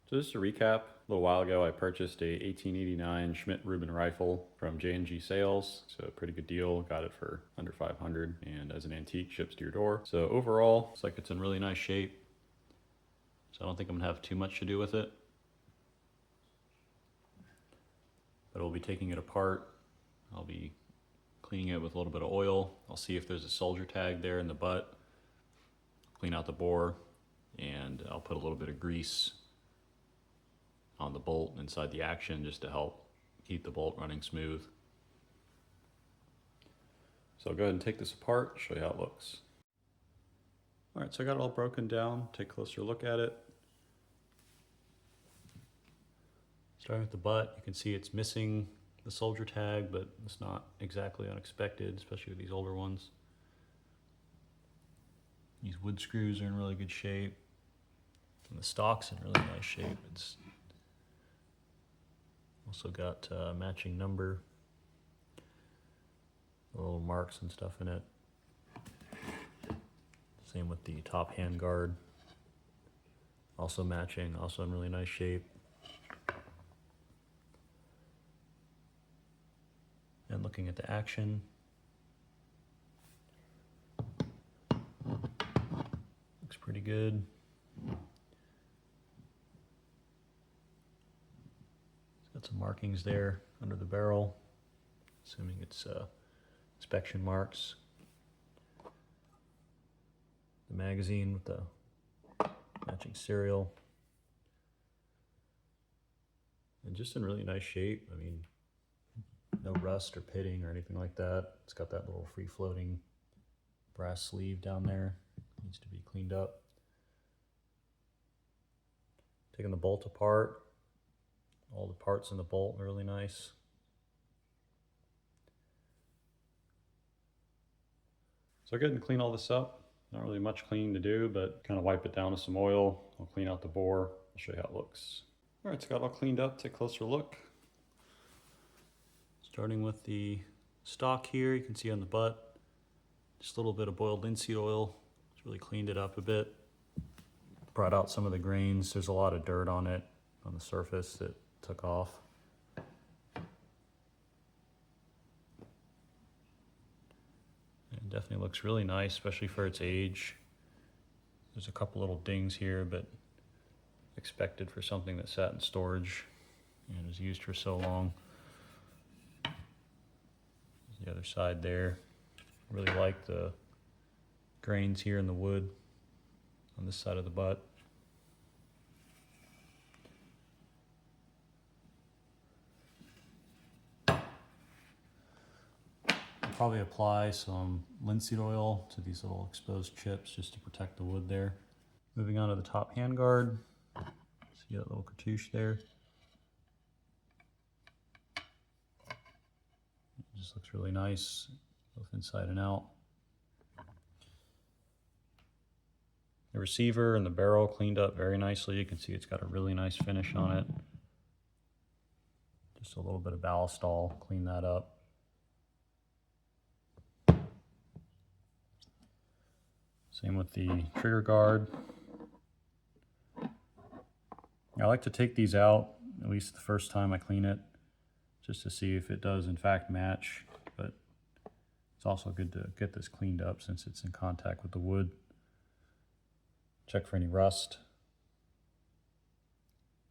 So just to recap, a little while ago I purchased a 1889 Schmidt-Rubin rifle from J&G Sales. So a pretty good deal, got it for under $500 and as an antique ships to your door. So overall, it's like it's in really nice shape. So I don't think I'm gonna have too much to do with it. But I'll be taking it apart. I'll be cleaning it with a little bit of oil. I'll see if there's a soldier tag there in the butt. Clean out the bore, and I'll put a little bit of grease on the bolt inside the action just to help keep the bolt running smooth. So I'll go ahead and take this apart, show you how it looks. All right, so I got it all broken down. Take a closer look at it. Starting with the butt, you can see it's missing the soldier tag, but it's not exactly unexpected, especially with these older ones. These wood screws are in really good shape, and the stock's in really nice shape. It's also got matching number, little marks and stuff in it. Same with the top hand guard, also matching, also in really nice shape. And looking at the action, looks pretty good. It's got some markings there under the barrel, assuming it's inspection marks. The magazine with the matching serial. And just in really nice shape. I mean, no rust or pitting or anything like that. It's got that little free floating brass sleeve down there. Needs to be cleaned up. Taking the bolt apart. All the parts in the bolt are really nice. So I'll go ahead and clean all this up. Not really much cleaning to do, but kind of wipe it down with some oil. I'll clean out the bore. I'll show you how it looks. All right, so got it all cleaned up. Take a closer look. Starting with the stock here, you can see on the butt, just a little bit of boiled linseed oil. It's really cleaned it up a bit. Brought out some of the grains. There's a lot of dirt on it, on the surface that took off. It definitely looks really nice, especially for its age. There's a couple little dings here, but expected for something that sat in storage and was used for so long. The other side there. I really like the grains here in the wood on this side of the butt. I'll probably apply some linseed oil to these little exposed chips just to protect the wood there. Moving on to the top handguard. See that little cartouche there? It just looks really nice, both inside and out. The receiver and the barrel cleaned up very nicely. You can see it's got a really nice finish on it. Just a little bit of ballistol, clean that up. Same with the trigger guard. I like to take these out, at least the first time I clean it, just to see if it does in fact match, but it's also good to get this cleaned up since it's in contact with the wood. Check for any rust.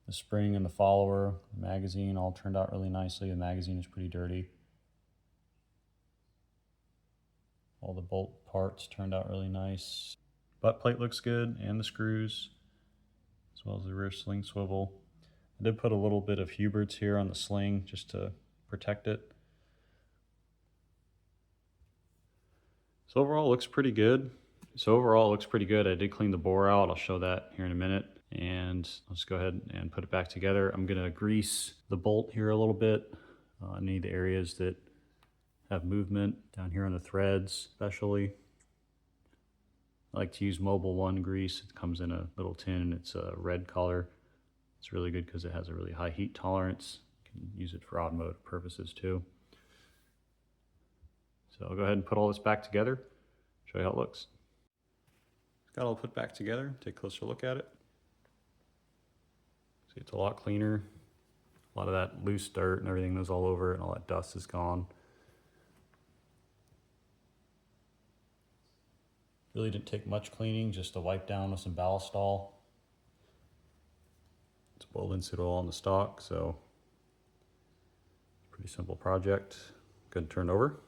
The spring and the follower, the magazine all turned out really nicely. The magazine is pretty dirty. All the bolt parts turned out really nice. Butt plate looks good, and the screws, as well as the rear sling swivel. I did put a little bit of Hubert's here on the sling just to protect it. So overall it looks pretty good. I did clean the bore out. I'll show that here in a minute. And I'll just go ahead and put it back together. I'm gonna grease the bolt here a little bit. Any of the areas that have movement down here on the threads especially. I like to use Mobil 1 grease. It comes in a little tin and it's a red color. It's really good because it has a really high heat tolerance. You can use it for automotive purposes too. So I'll go ahead and put all this back together, show you how it looks. Got it all put back together, take a closer look at it. See, it's a lot cleaner. A lot of that loose dirt and everything was all over it, and all that dust is gone. Really didn't take much cleaning, just to wipe down with some ballistol. It's well linseed oil on the stock, so pretty simple project. Go ahead and turn it over.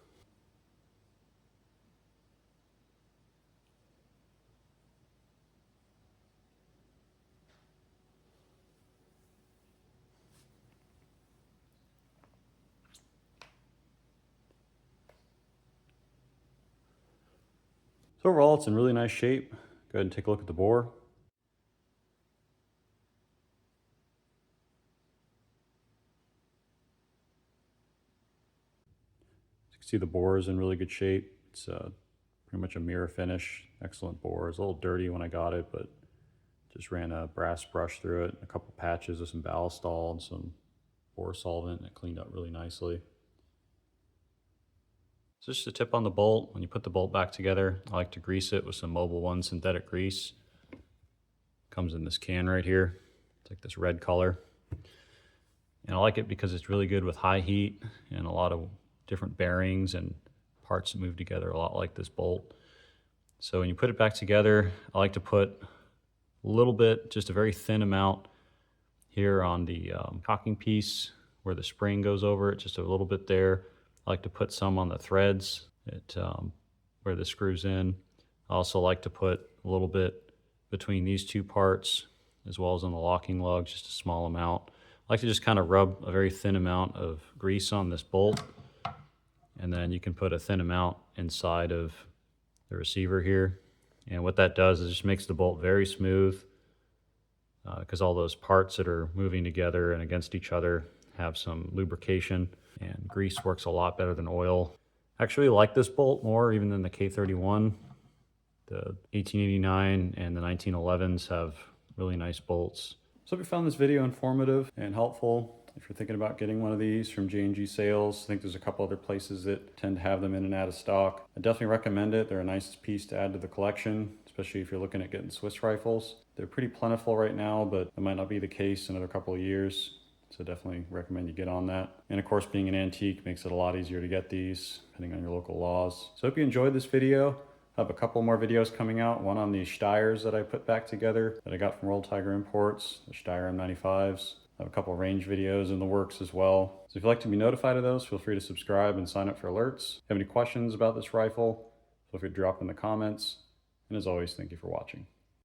So overall, it's in really nice shape. Go ahead and take a look at the bore. As you can see, the bore is in really good shape. It's pretty much a mirror finish. Excellent bore. It's a little dirty when I got it, but just ran a brass brush through it, a couple patches of some ballistol and some bore solvent, and it cleaned up really nicely. So just a tip on the bolt: when you put the bolt back together, I like to grease it with some Mobil 1 synthetic grease. Comes in this can right here. It's like this red color. And I like it because it's really good with high heat and a lot of different bearings and parts that move together a lot like this bolt. So when you put it back together, I like to put a little bit, just a very thin amount here on the cocking piece where the spring goes over it, just a little bit there. I like to put some on the threads where this screws in. I also like to put a little bit between these two parts, as well as on the locking lugs, just a small amount. I like to just kind of rub a very thin amount of grease on this bolt, and then you can put a thin amount inside of the receiver here. And what that does is just makes the bolt very smooth, because all those parts that are moving together and against each other have some lubrication, and grease works a lot better than oil. I actually like this bolt more even than the K31. The 1889 and the 1911s have really nice bolts. So if you found this video informative and helpful, if you're thinking about getting one of these from J&G Sales, I think there's a couple other places that tend to have them in and out of stock. I definitely recommend it. They're a nice piece to add to the collection, especially if you're looking at getting Swiss rifles. They're pretty plentiful right now, but that might not be the case in another couple of years. So definitely recommend you get on that. And of course, being an antique makes it a lot easier to get these, depending on your local laws. So I hope you enjoyed this video. I have a couple more videos coming out, one on the Steyrs that I put back together that I got from World Tiger Imports, the Steyr M95s. I have a couple range videos in the works as well. So if you'd like to be notified of those, feel free to subscribe and sign up for alerts. If you have any questions about this rifle, feel free to drop in the comments. And as always, thank you for watching.